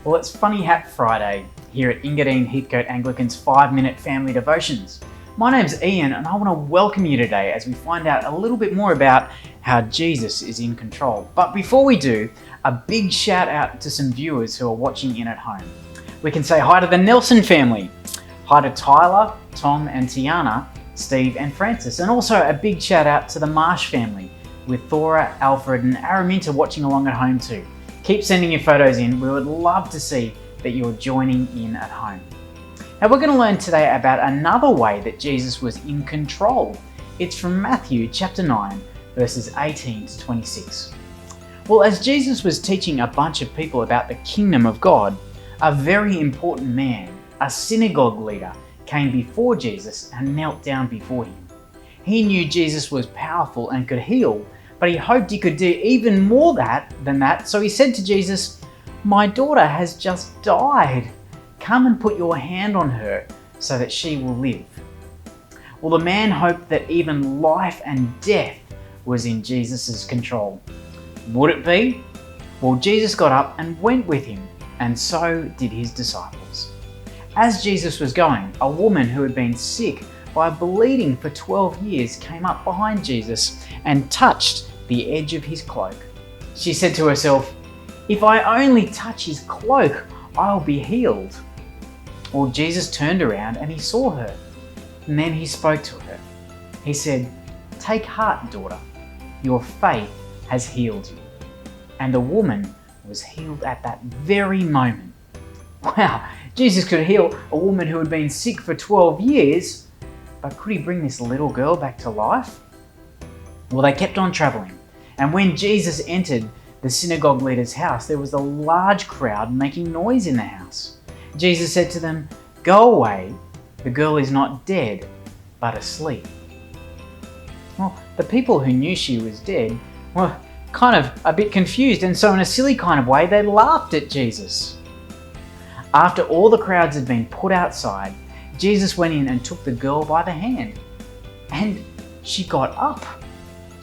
Well, it's Funny Hat Friday here at Ingadine Heathcote Anglican's 5-minute family devotions. My name's Ian and I want to welcome you today as we find out a little bit more about how Jesus is in control. But before we do, a big shout out to some viewers who are watching in at home. We can say hi to the Nelson family, hi to Tyler, Tom and Tiana, Steve and Francis, and also a big shout out to the Marsh family with Thora, Alfred and Araminta watching along at home too. Keep sending your photos in. We would love to see that you're joining in at home. Now we're going to learn today about another way that Jesus was in control. It's from Matthew chapter 9 verses 18 to 26. Well, as Jesus was teaching a bunch of people about the kingdom of God, a very important man, a synagogue leader, came before Jesus and knelt down before him. He knew Jesus was powerful and could heal, but he hoped he could do even more than that, so he said to Jesus, "My daughter has just died. Come and put your hand on her so that she will live." Well, the man hoped that even life and death was in Jesus' control. Would it be? Well, Jesus got up and went with him, and so did his disciples. As Jesus was going, a woman who had been sick by bleeding for 12 years came up behind Jesus and touched the edge of his cloak. She said to herself, "If I only touch his cloak, I'll be healed." Well, Jesus turned around and he saw her, and then he spoke to her. He said, "Take heart, daughter, your faith has healed you." And the woman was healed at that very moment. Wow, Jesus could heal a woman who had been sick for 12 years, but could he bring this little girl back to life? Well, they kept on traveling, and when Jesus entered the synagogue leader's house, there was a large crowd making noise in the house. Jesus said to them, "Go away, the girl is not dead, but asleep." Well, the people who knew she was dead were kind of a bit confused, and so in a silly kind of way, they laughed at Jesus. After all the crowds had been put outside, Jesus went in and took the girl by the hand, and she got up.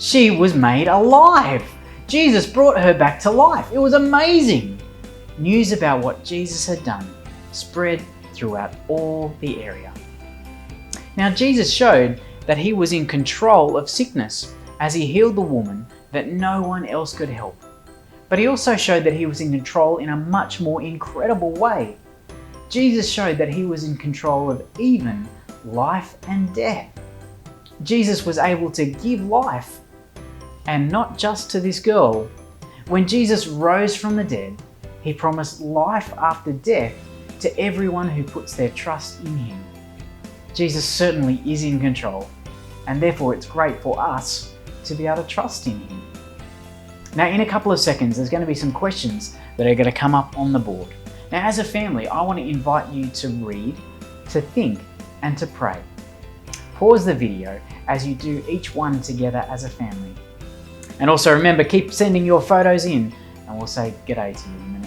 She was made alive. Jesus brought her back to life. It was amazing. News about what Jesus had done spread throughout all the area. Now, Jesus showed that he was in control of sickness as he healed the woman that no one else could help. But he also showed that he was in control in a much more incredible way. Jesus showed that he was in control of even life and death. Jesus was able to give life, and not just to this girl. When Jesus rose from the dead, he promised life after death to everyone who puts their trust in him. Jesus certainly is in control, and therefore it's great for us to be able to trust in him. Now, in a couple of seconds, there's going to be some questions that are going to come up on the board. Now, as a family, I want to invite you to read, to think, and to pray. Pause the video as you do each one together as a family. And also remember, keep sending your photos in, and we'll say g'day to you.